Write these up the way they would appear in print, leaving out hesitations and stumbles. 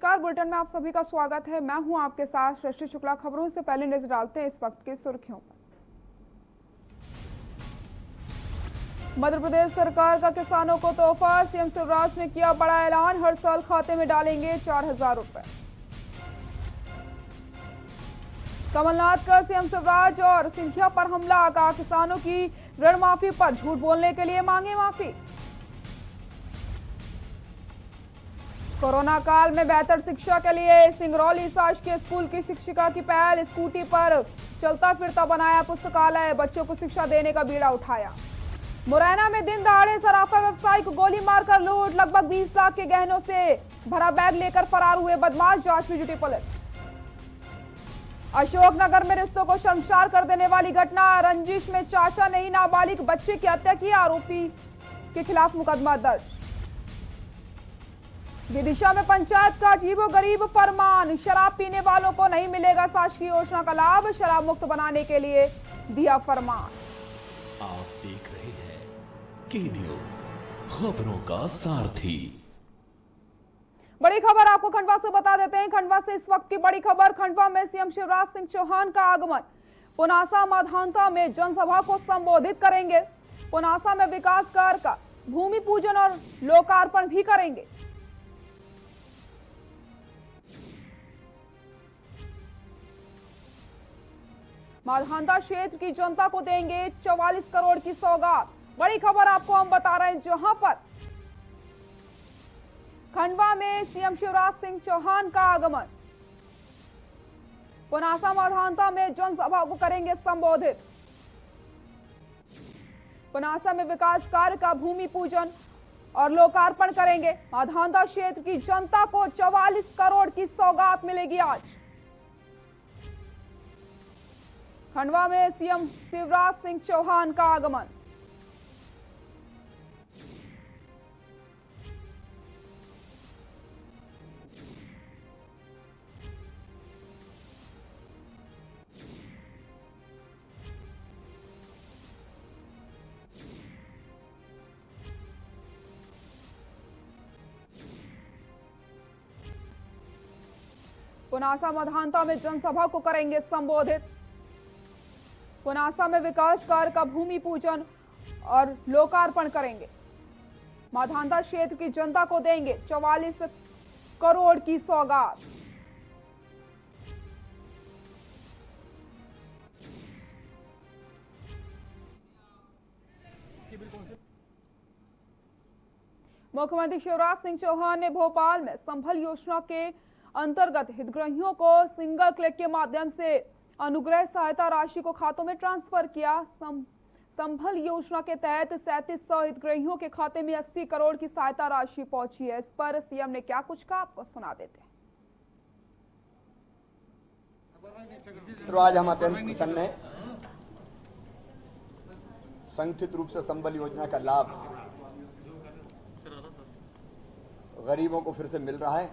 नमस्कार, बुलेटिन में आप सभी का स्वागत है। मैं हूं आपके साथ सृष्टि शुक्ला। खबरों से पहले नजर डालते हैं इस वक्त की सुर्खियों पर। मध्य प्रदेश सरकार का किसानों को तोहफा, सीएम शिवराज ने किया बड़ा ऐलान, हर साल खाते में डालेंगे 4,000 रुपए। कमलनाथ का सीएम शिवराज और सिंधिया पर हमला, कहा किसानों की ऋण माफी पर झूठ बोलने के लिए मांगे माफी। कोरोना काल में बेहतर शिक्षा के लिए सिंगरौली शासकीय स्कूल की शिक्षिका की पहल, स्कूटी पर चलता फिरता बनाया पुस्तकालय, बच्चों को शिक्षा देने का बीड़ा उठाया। मुरैना में दिन दहाड़े सराफा व्यवसायी को गोली मारकर लूट, लगभग 20 लाख के गहनों से भरा बैग लेकर फरार हुए बदमाश, जांच में जुटी पुलिस। अशोकनगर में रिश्तों को शर्मसार कर देने वाली घटना, रंजिश में चाचा ने ही नाबालिग बच्चे की हत्या की, आरोपी के खिलाफ मुकदमा दर्ज। विदिशा में पंचायत का अजीबो गरीब फरमान, शराब पीने वालों को नहीं मिलेगा शासकीय योजना का लाभ, शराब मुक्त बनाने के लिए दिया फरमान। आप देख रहे हैं की न्यूज, खबरों का सारथी। बड़ी खबर आपको खंडवा से बता देते हैं। खंडवा से इस वक्त की बड़ी खबर, खंडवा में सीएम शिवराज सिंह चौहान का आगमन, पुनासा माधानता में जनसभा को संबोधित करेंगे। पुनासा में विकास कार्य का भूमि पूजन और लोकार्पण भी करेंगे। माधानता क्षेत्र की जनता को देंगे 44 करोड़ की सौगात। बड़ी खबर आपको हम बता रहे हैं, जहां पर खंडवा में सीएम शिवराज सिंह चौहान का आगमन, पुनासा माधानता में जनसभा को करेंगे संबोधित। पुनासा में विकास कार्य का भूमि पूजन और लोकार्पण करेंगे। माधानता क्षेत्र की जनता को 44 करोड़ की सौगात मिलेगी आज। खंडवा में सीएम शिवराज सिंह चौहान का आगमन। पुनासा माधानता में जनसभा को करेंगे संबोधित। पुनासा में विकास कार्य का भूमि पूजन और लोकार्पण करेंगे। माधानता क्षेत्र की जनता को देंगे 44 करोड़ की सौगात। मुख्यमंत्री शिवराज सिंह चौहान ने भोपाल में संभल योजना के अंतर्गत हितग्राहियों को सिंगल क्लिक के माध्यम से अनुग्रह सहायता राशि को खातों में ट्रांसफर किया। संभल योजना के तहत 3700 हितग्राहियों के खाते में 80 करोड़ की सहायता राशि पहुंची है। इस पर सीएम ने क्या कुछ कहा, आपको सुना देते हैं। तो आज हम अत्यंत प्रसन्न हैं। संगठित रूप से संबल योजना का लाभ गरीबों को फिर से मिल रहा है।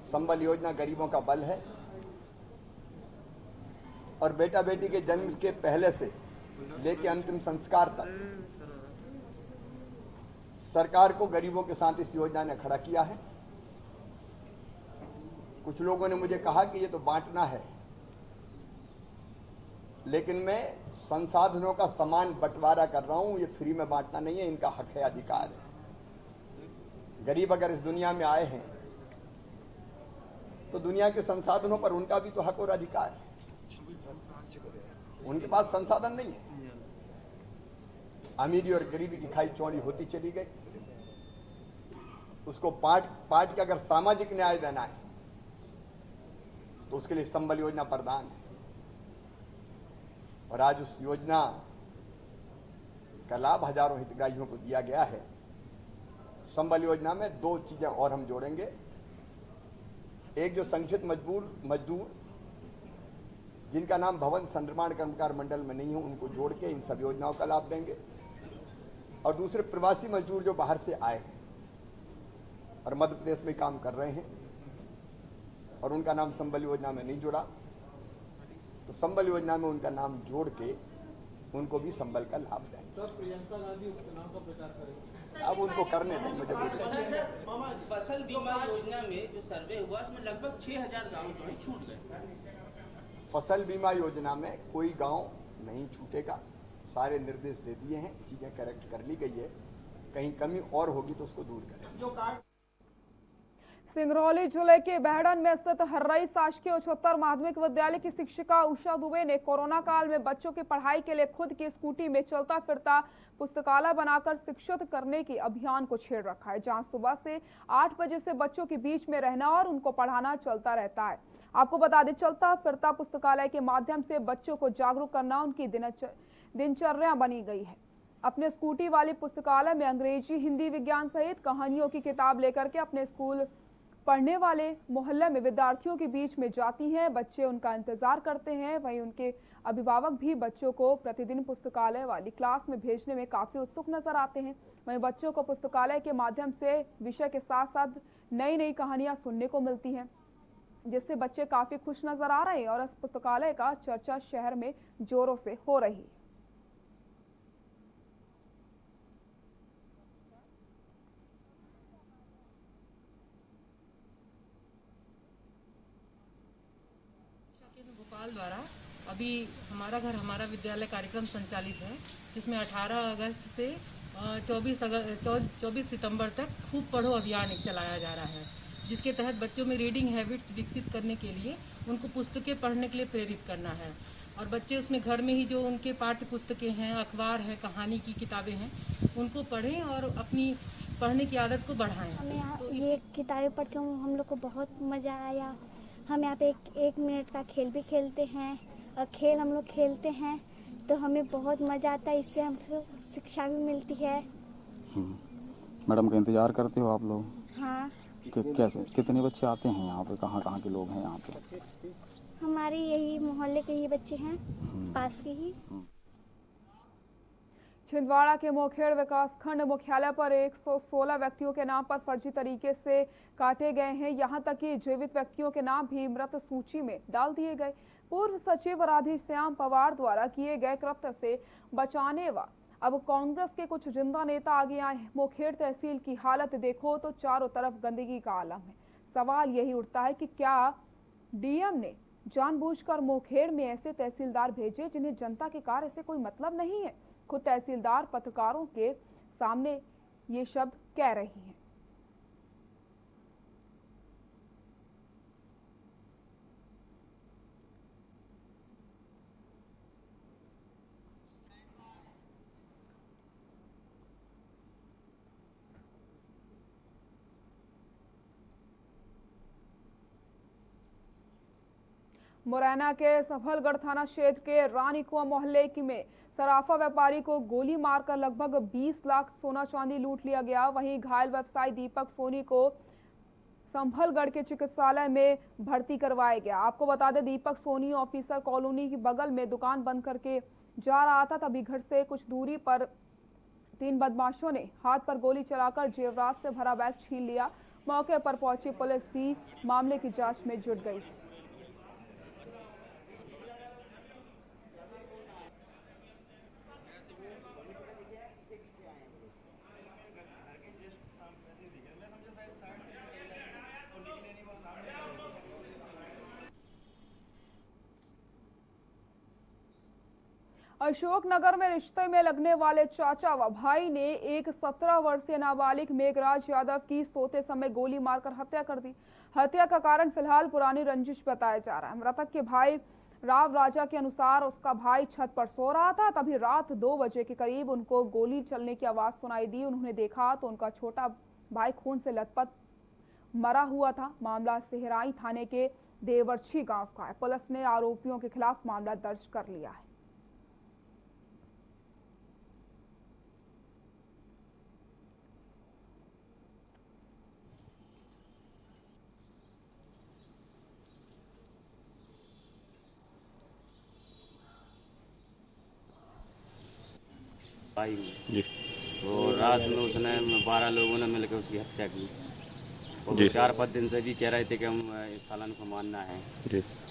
संबल योजना गरीबों का बल है और बेटा बेटी के जन्म के पहले से लेकर अंतिम संस्कार तक सरकार को गरीबों के साथ इस योजना ने खड़ा किया है। कुछ लोगों ने मुझे कहा कि ये तो बांटना है, लेकिन मैं संसाधनों का समान बंटवारा कर रहा हूं। ये फ्री में बांटना नहीं है, इनका हक है, अधिकार है। गरीब अगर इस दुनिया में आए हैं तो दुनिया के संसाधनों पर उनका भी तो हक और अधिकार है। उनके पास संसाधन नहीं है। अमीरी और गरीबी की खाई चौड़ी होती चली गई। उसको पार्ट के अगर सामाजिक न्याय देना है तो उसके लिए संबल योजना प्रदान है। और आज उस योजना का लाभ हजारों हितग्राहियों को दिया गया है। संबल योजना में 2 चीजें और हम जोड़ेंगे। एक, जो संगठित मजदूर जिनका नाम भवन संनिर्माण कर्मकार मंडल में नहीं हो, उनको जोड़ के इन सब योजनाओं का लाभ देंगे। और दूसरे, प्रवासी मजदूर जो बाहर से आए हैं और मध्य प्रदेश में काम कर रहे हैं और उनका नाम संबल योजना में नहीं जुड़ा, तो संबल योजना में उनका नाम जोड़ के उनको भी संबल का लाभ देंगे। सर, प्रियंका गांधी उपचुनाव का प्रचार करेंगे। अब उनको करने दें, मुझे कुछ फसल बीमा योजना में जो सर्वे हुआ उसमें लगभग 6000 गांव जो है छूट गए। फसल बीमा योजना में कोई गांव नहीं छूटेगा, सारे निर्देश दे दिए हैं, चीजें करेक्ट कर ली गई है, कहीं कमी और होगी तो उसको दूर करें। जो कार्ड सिंगरौली जिले के बहड़न में स्थित हर्रई शासकीय उच्चतर माध्यमिक विद्यालय की शिक्षिका उषा दुबे ने कोरोना काल में बच्चों की पढ़ाई के लिए खुद की स्कूटी में चलता फिरता पुस्तकालय बनाकर शिक्षित करने के अभियान को छेड़ रखा है, जहां सुबह से 8 बजे से बच्चों के बीच में रहना और उनको पढ़ाना चलता रहता है। आपको बता दें, चलता फिरता पुस्तकालय के माध्यम से बच्चों को जागरूक करना उनकी दिनचर्या बनी गई है। अपने स्कूटी वाली पुस्तकालय में अंग्रेजी, हिंदी, विज्ञान सहित कहानियों की किताब लेकर के अपने स्कूल पढ़ने वाले मोहल्ले में विद्यार्थियों के बीच में जाती हैं। बच्चे उनका इंतजार करते हैं, वहीं उनके अभिभावक भी बच्चों को प्रतिदिन पुस्तकालय वाली क्लास में भेजने में काफी उत्सुक नजर आते हैं। वहीं बच्चों को पुस्तकालय के माध्यम से विषय के साथ साथ नई नई कहानियां सुनने को मिलती हैं, जिससे बच्चे काफी खुश नजर आ रहे हैं और इस पुस्तकालय का चर्चा शहर में जोरों से हो रही है। भोपाल द्वारा अभी हमारा घर हमारा विद्यालय कार्यक्रम संचालित है, जिसमें 18 अगस्त से 24 सितंबर तक खूब पढ़ो अभियान एक चलाया जा रहा है, जिसके तहत बच्चों में रीडिंग हैबिट्स विकसित करने के लिए उनको पुस्तकें पढ़ने के लिए प्रेरित करना है। और बच्चे उसमें घर में ही जो उनके पाठ्य पुस्तकें हैं, अखबार है, कहानी की किताबें हैं, उनको पढ़ें और अपनी पढ़ने की आदत को बढ़ाएं। हमें यहाँ ये किताबें पढ़ के हम लोग को बहुत मज़ा आया। हम यहाँ पे एक मिनट का खेल भी खेलते हैं और खेल हम लोग खेलते हैं तो हमें बहुत मज़ा आता है, इससे हमको शिक्षा भी मिलती है। मैडम का इंतज़ार करते हो आप लोग? हाँ। कैसे कितने बच्चे आते हैं यहाँ पे, कहाँ कहाँ के लोग हैं यहाँ पे? हमारे यही मोहल्ले के ही बच्चे हैं, पास के ही। छिंदवाड़ा के मोखेड़ विकासखंड मुख्यालय पर 116 व्यक्तियों के नाम पर फर्जी तरीके से काटे गए हैं। यहां तक कि जीवित व्यक्तियों के नाम भी मृत सूची में डाल दिए गए। पूर्व सचिव राधेश्याम पवार द्वारा किए गए कृत्य से बचाने व अब कांग्रेस के कुछ जिंदा नेता आगे आए हैं। मोखेड़ तहसील की हालत देखो तो चारों तरफ गंदगी का आलम है। सवाल यही उठता है कि क्या डीएम ने जानबूझकर मोखेड़ में ऐसे तहसीलदार भेजे जिन्हें जनता के कार्य से कोई मतलब नहीं है। खुद तहसीलदार पत्रकारों के सामने ये शब्द कह रही हैं। मुरैना के सफलगढ़ थाना क्षेत्र के रानी कुआं मोहल्ले में सराफा व्यापारी को गोली मारकर लगभग 20 लाख सोना चांदी लूट लिया गया। वहीं घायल व्यवसायी दीपक सोनी को संभलगढ़ के चिकित्सालय में भर्ती करवाया गया। आपको बता दें, दीपक सोनी ऑफिसर कॉलोनी के बगल में दुकान बंद करके जा रहा था, तभी घर से कुछ दूरी पर 3 बदमाशों ने हाथ पर गोली चलाकर जेवरात से भरा बैग छीन लिया। मौके पर पहुंची पुलिस भी मामले की जांच में जुट गई। अशोकनगर में रिश्ते में लगने वाले चाचा व भाई ने एक 17 वर्षीय नाबालिग मेघराज यादव की सोते समय गोली मारकर हत्या कर दी। हत्या का कारण फिलहाल पुरानी रंजिश बताया जा रहा है। मृतक के भाई राव राजा के अनुसार उसका भाई छत पर सो रहा था, तभी रात 2 बजे के करीब उनको गोली चलने की आवाज सुनाई दी। उन्होंने देखा तो उनका छोटा भाई खून से लथपथ मरा हुआ था। मामला सेहराई थाने के देवरछी गांव का है। पुलिस ने आरोपियों के खिलाफ मामला दर्ज कर लिया है। भाई जी, तो रात में उसने 12 लोगों ने मिलकर उसकी हत्या की। और 4-5 दिन से भी कह रहे थे कि हम इस सालन को मानना है।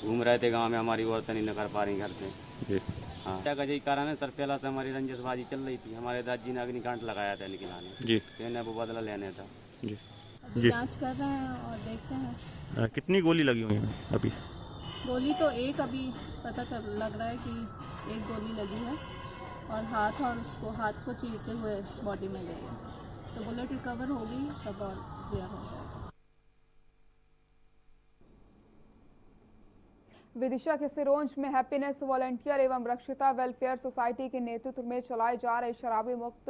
घूम रहे थे गांव में, हमारी औरतें नहीं निकल पा रही घर से। हाँ, क्या यही कारण है सर, पहला से हमारी रंजिशबाजी चल रही थी। हमारे दादाजी ने अग्निकांड लगाया था निकलाने जी तो वो बदला लेने था। जी अभी जांच कर रहे हैं और देखते हैं। कितनी गोली लगी हुई है अभी? गोली तो एक अभी पता चल लग रहा है कि एक गोली लगी है और हाथ को चीरते हुए बॉडी में गई है, तो बुलेट रिकवर होगी तब और क्लियर हो जाएगा। विदिशा के सिरोंज में हैप्पीनेस वॉलंटियर एवं रक्षिता वेलफेयर सोसाइटी के नेतृत्व में चलाए जा रहे शराबी मुक्त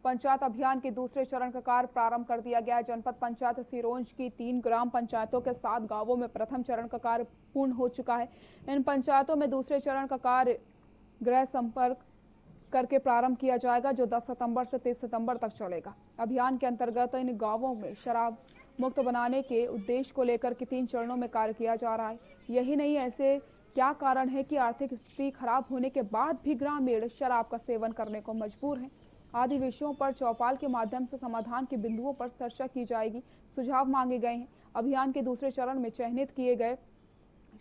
पंचायत अभियान के दूसरे चरण का कार्य प्रारंभ कर दिया गया है। जनपद पंचायत सिरोंज की 3 ग्राम पंचायतों के 7 गांवों में प्रथम चरण का कार्य पूर्ण हो चुका है। इन पंचायतों में दूसरे चरण का कार्य गृह संपर्क करके प्रारंभ किया जाएगा, जो 10 सितंबर से 30 सितंबर तक चलेगा। अभियान के अंतर्गत इन गांवों में शराब मुक्त बनाने के उद्देश्य को लेकर के 3 चरणों में कार्य किया जा रहा है। यही नहीं, ऐसे क्या कारण है कि आर्थिक स्थिति खराब होने के बाद भी ग्रामीण शराब का सेवन करने को मजबूर हैं। आदि विषयों पर चौपाल के माध्यम से समाधान के बिंदुओं पर चर्चा की जाएगी, सुझाव मांगे गए हैं। अभियान के दूसरे चरण में चयनित किए गए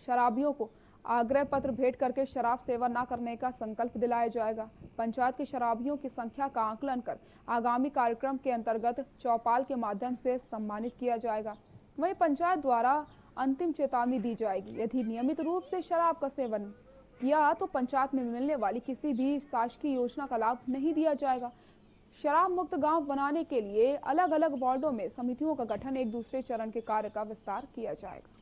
शराबियों को आग्रह पत्र भेंट करके शराब सेवन न करने का संकल्प दिलाया जाएगा। पंचायत के शराबियों की संख्या का आकलन कर आगामी कार्यक्रम के अंतर्गत चौपाल के माध्यम से सम्मानित किया जाएगा। वहीं पंचायत द्वारा अंतिम चेतावनी दी जाएगी, यदि नियमित रूप से शराब का सेवन किया तो पंचायत में मिलने वाली किसी भी शासकीय योजना का लाभ नहीं दिया जाएगा। शराब मुक्त गांव बनाने के लिए अलग अलग वार्डों में समितियों का गठन, एक दूसरे चरण के कार्य का विस्तार किया जाएगा।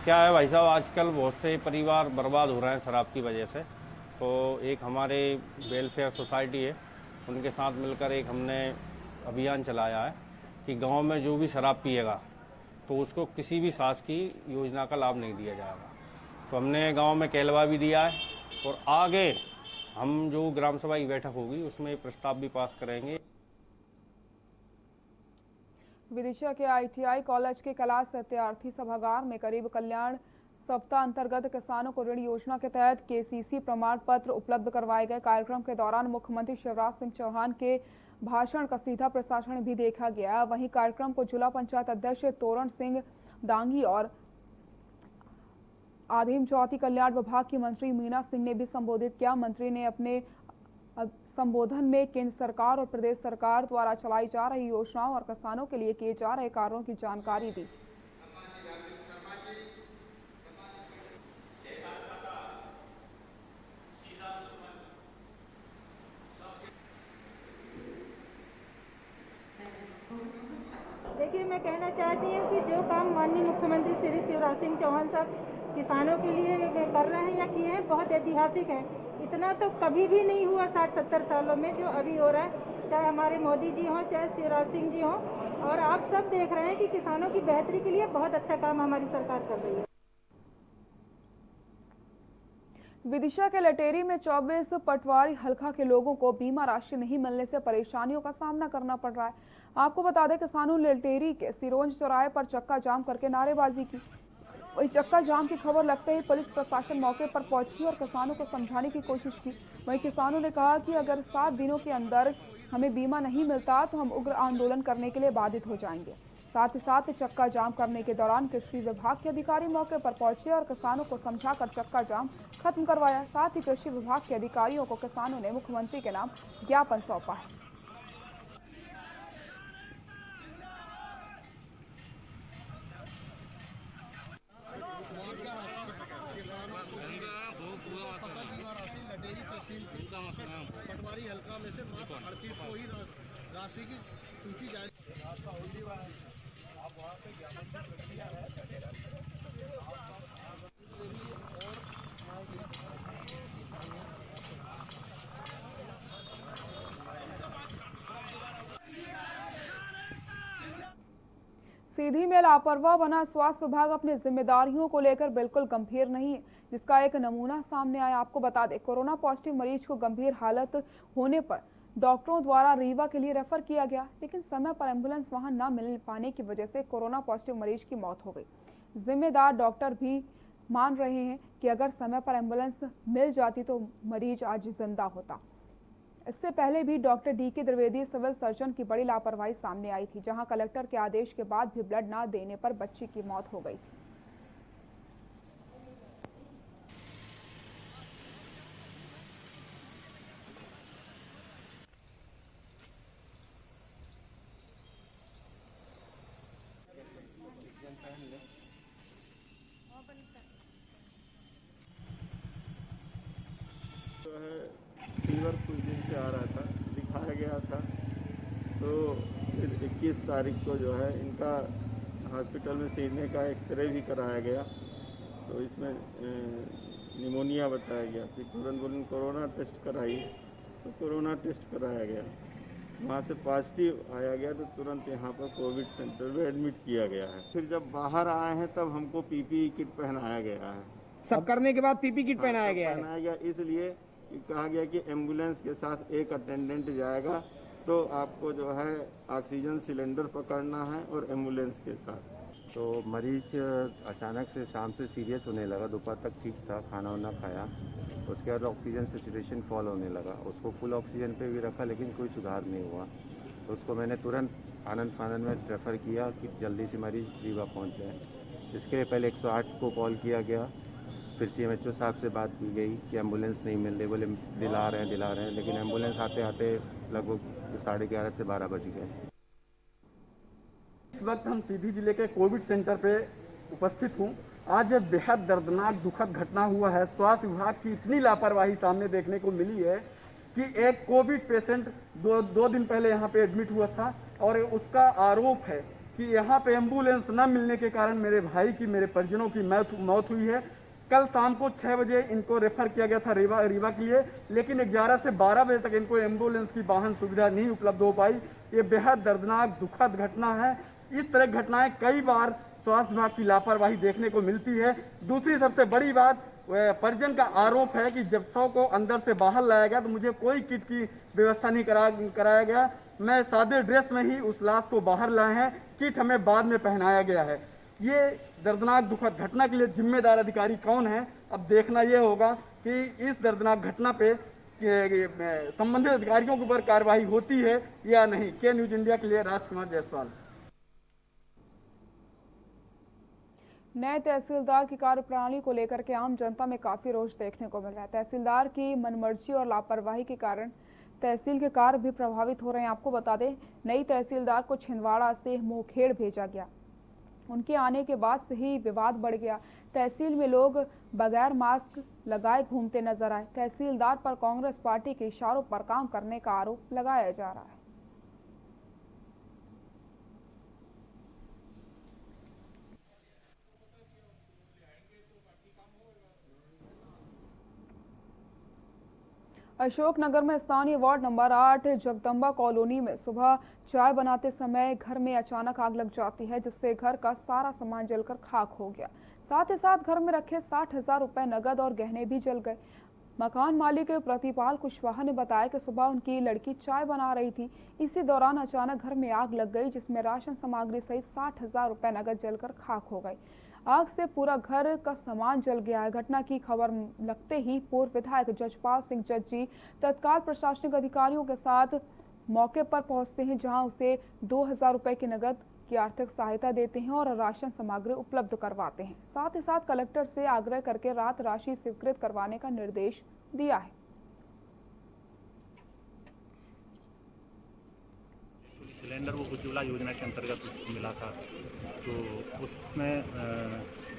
क्या है भाई साहब, आजकल बहुत से परिवार बर्बाद हो रहे हैं शराब की वजह से। तो एक हमारे वेलफेयर सोसाइटी है, उनके साथ मिलकर एक हमने अभियान चलाया है कि गांव में जो भी शराब पिएगा तो उसको किसी भी शासकीय योजना का लाभ नहीं दिया जाएगा। तो हमने गांव में कहलवा भी दिया है और आगे हम जो ग्राम सभा की बैठक होगी उसमें प्रस्ताव भी पास करेंगे। विदिशा के ITI कॉलेज के कला सत्यार्थी सभागार में करीब कल्याण सप्ताह अंतर्गत किसानों को ऋण योजना के तहत KCC प्रमाण पत्र उपलब्ध करवाए गए। कार्यक्रम के दौरान मुख्यमंत्री शिवराज सिंह चौहान के भाषण का सीधा प्रसारण भी देखा गया। वहीं कार्यक्रम को जिला पंचायत अध्यक्ष तोरण सिंह दांगी और आदिम जाति कल्याण विभाग की मंत्री मीना सिंह ने भी संबोधित किया। मंत्री ने अपने संबोधन में केंद्र सरकार और प्रदेश सरकार द्वारा चलाई जा रही योजनाओं और किसानों के लिए किए जा रहे कार्यों की जानकारी दी। देखिए, मैं कहना चाहती हूँ कि जो काम माननीय मुख्यमंत्री श्री शिवराज सिंह चौहान साहब किसानों के लिए कर रहे हैं या किए हैं, बहुत ऐतिहासिक है। इतना तो कभी भी नहीं हुआ 60-70 सालों में जो अभी हो रहा है, चाहे हमारे मोदी जी हों चाहे शिवराज सिंह जी हों। और आप सब देख रहे हैं कि किसानों की बेहतरी के लिए बहुत अच्छा काम हमारी सरकार कर रही है। विदिशा के लटेरी में 24 पटवारी हल्का के लोगों को बीमा राशि नहीं मिलने से परेशानियों का सामना करना पड़ रहा है। आपको बता दें, किसानों ने लटेरी के सिरोंज चौराहे पर चक्का जाम करके नारेबाजी की। वहीं चक्का जाम की खबर लगते ही पुलिस प्रशासन मौके पर पहुंची और किसानों को समझाने की कोशिश की। वहीं किसानों ने कहा कि अगर 7 दिनों के अंदर हमें बीमा नहीं मिलता तो हम उग्र आंदोलन करने के लिए बाधित हो जाएंगे। साथ ही साथ चक्का जाम करने के दौरान कृषि विभाग के अधिकारी मौके पर पहुंचे और किसानों को समझाकर चक्का जाम खत्म करवाया। साथ ही कृषि विभाग के अधिकारियों को किसानों ने मुख्यमंत्री के नाम ज्ञापन सौंपा है। पटवारी हल्का में से मात्र 38 को ही राशि की सूची जारी। सीधी में लापरवाह बना स्वास्थ्य विभाग अपनी जिम्मेदारियों को लेकर बिल्कुल गंभीर नहीं है, जिसका एक नमूना सामने आया। आपको बता दें, कोरोना पॉजिटिव मरीज को गंभीर हालत होने पर डॉक्टरों द्वारा रीवा के लिए रेफर किया गया, लेकिन समय पर एम्बुलेंस वहां न मिल पाने की वजह से कोरोना पॉजिटिव मरीज की मौत हो गई। जिम्मेदार डॉक्टर भी मान रहे हैं कि अगर समय पर एम्बुलेंस मिल जाती तो मरीज आज जिंदा होता। इससे पहले भी doctor DK Dwivedi civil surgeon की बड़ी लापरवाही सामने आई थी, जहां कलेक्टर के आदेश के बाद भी ब्लड न देने पर बच्ची की मौत हो गई थी। फीवर कुछ दिन से आ रहा था, दिखाया गया था, तो फिर 21 तारीख को जो है इनका हॉस्पिटल में सीने का एक्सरे भी कराया गया, तो इसमें निमोनिया बताया गया। फिर तुरंत कोरोना टेस्ट कराई, तो कोरोना टेस्ट कराया गया, वहाँ से पॉजिटिव आया गया, तो तुरंत यहाँ पर कोविड सेंटर में एडमिट किया गया है। फिर जब बाहर आए हैं तब हमको पीपीई किट पहनाया गया है। सब करने के बाद पीपी किट पहनाया गया है। इसलिए कहा गया कि एम्बुलेंस के साथ एक अटेंडेंट जाएगा, तो आपको जो है ऑक्सीजन सिलेंडर पकड़ना है और एम्बुलेंस के साथ। तो मरीज अचानक से शाम से सीरियस होने लगा, दोपहर तक ठीक था, खाना वाना खाया, उसके बाद ऑक्सीजन सैचुरेशन फॉल होने लगा। उसको फुल ऑक्सीजन पे भी रखा लेकिन कोई सुधार नहीं हुआ, तो उसको मैंने तुरंत आनंद फानंद में रेफ़र किया कि जल्दी से मरीज रीवा पहुंच जाए। इसके लिए पहले 108 को कॉल किया गया, फिर CMHO साहब से बात की गई कि एम्बुलेंस नहीं मिल रही, बोले दिला रहे हैं, लेकिन एम्बुलेंस आते आते लगभग 11:30 से 12 बज गए। इस वक्त हम सीधी जिले के कोविड सेंटर पे उपस्थित हूँ। आज बेहद दर्दनाक दुखद घटना हुआ है। स्वास्थ्य विभाग की इतनी लापरवाही सामने देखने को मिली है कि एक कोविड पेशेंट दो दिन पहले यहाँ पे एडमिट हुआ था और उसका आरोप है कि यहाँ पे एम्बुलेंस न मिलने के कारण मेरे भाई की, मेरे परिजनों की मौत हुई है। कल शाम को 6 बजे इनको रेफर किया गया था रीवा के लिए, लेकिन 11 से 12 बजे तक इनको एम्बुलेंस की वाहन सुविधा नहीं उपलब्ध हो पाई। ये बेहद दर्दनाक दुखद घटना है। इस तरह की घटनाएं कई बार स्वास्थ्य विभाग की लापरवाही देखने को मिलती है। दूसरी सबसे बड़ी बात, परिजन का आरोप है कि जब 100 को अंदर से बाहर लाया गया तो मुझे कोई किट की व्यवस्था नहीं कराया गया। मैं सादे ड्रेस में ही उस लाश को बाहर लाए हैं, किट हमें बाद में पहनाया गया है। ये दर्दनाक दुखद घटना के लिए जिम्मेदार अधिकारी कौन है, अब देखना ये होगा कि इस दर्दनाक घटना पे संबंधित अधिकारियों के ऊपर कार्रवाई होती है या नहीं। के न्यूज इंडिया के लिए राजकुमार जायसवाल। नए तहसीलदार की कार्यप्रणाली को लेकर के आम जनता में काफी रोष देखने को मिल रहा है। तहसीलदार की मनमर्जी और लापरवाही के कारण तहसील के कार्य भी प्रभावित हो रहे हैं। आपको बता दें, नई तहसीलदार को छिंदवाड़ा से मोखेड़ भेजा गया। उनके आने के बाद से ही विवाद बढ़ गया। तहसील में लोग बगैर मास्क लगाए घूमते नजर आए। तहसीलदार पर कांग्रेस पार्टी के इशारों पर काम करने का आरोप लगाया जा रहा है। अशोकनगर में स्थानीय वार्ड नंबर 8 जगदम्बा कॉलोनी में सुबह चाय बनाते समय घर में अचानक आग लग जाती है, जिससे घर का सारा सामान जलकर खाक हो गया। साथ ही साथ घर में रखे 60,000 रुपए नगद और गहने भी जल गए। मकान मालिक प्रतिपाल कुशवाहा ने बताया कि सुबह उनकी लड़की चाय बना रही थी। इसी दौरान अचानक घर में आग लग गई, जिसमें राशन सामग्री सहित 60,000 रुपए नगद जलकर खाक हो गई। आग से पूरा घर का सामान जल गया है। घटना की खबर लगते ही पूर्व विधायक जजपाल सिंह जज्जी तत्काल प्रशासनिक अधिकारियों के साथ मौके पर पहुंचते हैं, जहां उसे 2,000 रुपए की नगद की आर्थिक सहायता देते हैं और राशन सामग्री उपलब्ध करवाते हैं। साथ ही साथ कलेक्टर से आग्रह करके रात राशि स्वीकृत करवाने का निर्देश दिया है। सिलेंडर वो उज्ज्वला योजना के अंतर्गत मिला था, तो उसमें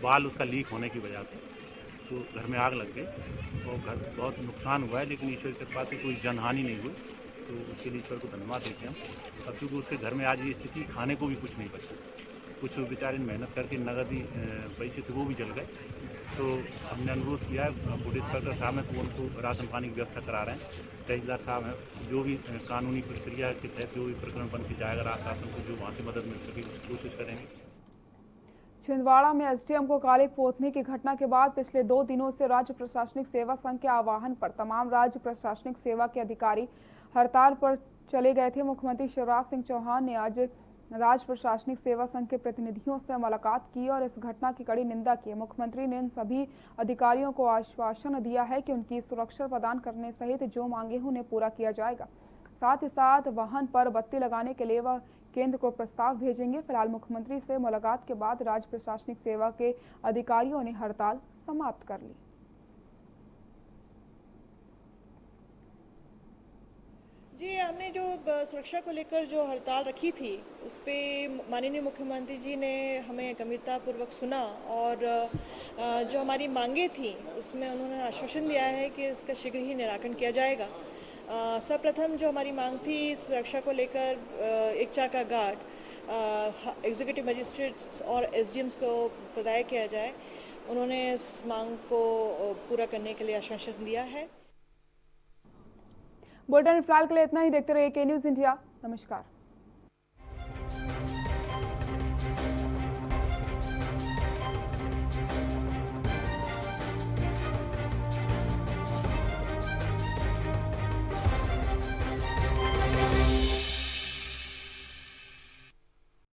बाल उसका लीक होने की वजह से तो घर में आग लग गई और घर बहुत नुकसान हुआ है, लेकिन ईश्वर के कृपा से कोई जनहानि नहीं हुई, तो उसके लिए ईश्वर को धन्यवाद देते हैं हम। अब चूँकि उसके घर में आज ये स्थिति, खाने को भी कुछ नहीं बचा, कुछ बेचारे मेहनत करके नगदी पैसे थे वो भी जल गए। तो हमने अनुरोध किया है पुलिस इंस्पेक्टर साहब ने, तो उनको राशन पानी की व्यवस्था करा रहे हैं। तहसीलदार साहब हैं, जो भी कानूनी प्रक्रिया के तहत जो भी प्रकरण बन के जाएगा राज शासन को, जो वहाँ से मदद मिल सके उसकी कोशिश करेंगे। छिंदवाड़ा में एसडीएम को काले पोतने की घटना के बाद पिछले 2 दिनों से राज्य प्रशासनिक सेवा संघ के आह्वान पर तमाम राज्य प्रशासनिक सेवा के अधिकारी हड़ताल पर चले गए थे। मुख्यमंत्री शिवराज सिंह चौहान ने आज राज्य प्रशासनिक सेवा संघ के प्रतिनिधियों से मुलाकात की और इस घटना की कड़ी निंदा की। मुख्यमंत्री ने इन सभी अधिकारियों को आश्वासन दिया है कि उनकी सुरक्षा प्रदान करने सहित जो मांगे हैं उन्हें पूरा किया जाएगा। साथ ही साथ वाहन पर बत्ती लगाने के लिए वह केंद्र को प्रस्ताव भेजेंगे। फिलहाल मुख्यमंत्री से मुलाकात के बाद राज्य प्रशासनिक सेवा के अधिकारियों ने हड़ताल समाप्त कर ली। जी, हमने जो सुरक्षा को लेकर जो हड़ताल रखी थी उस पर माननीय मुख्यमंत्री जी ने हमें गंभीरतापूर्वक सुना और जो हमारी मांगे थी उसमें उन्होंने आश्वासन दिया है कि उसका शीघ्र ही निराकरण किया जाएगा। सर्वप्रथम जो हमारी मांग थी सुरक्षा को लेकर 1-4 का गार्ड एग्जीक्यूटिव मजिस्ट्रेट्स और एसडीएम्स को प्रदाय किया जाए। उन्होंने इस मांग को पूरा करने के लिए आश्वासन दिया है। बुलेटिन फिलहाल के लिए इतना ही। देखते रहिए के न्यूज़ इंडिया। नमस्कार।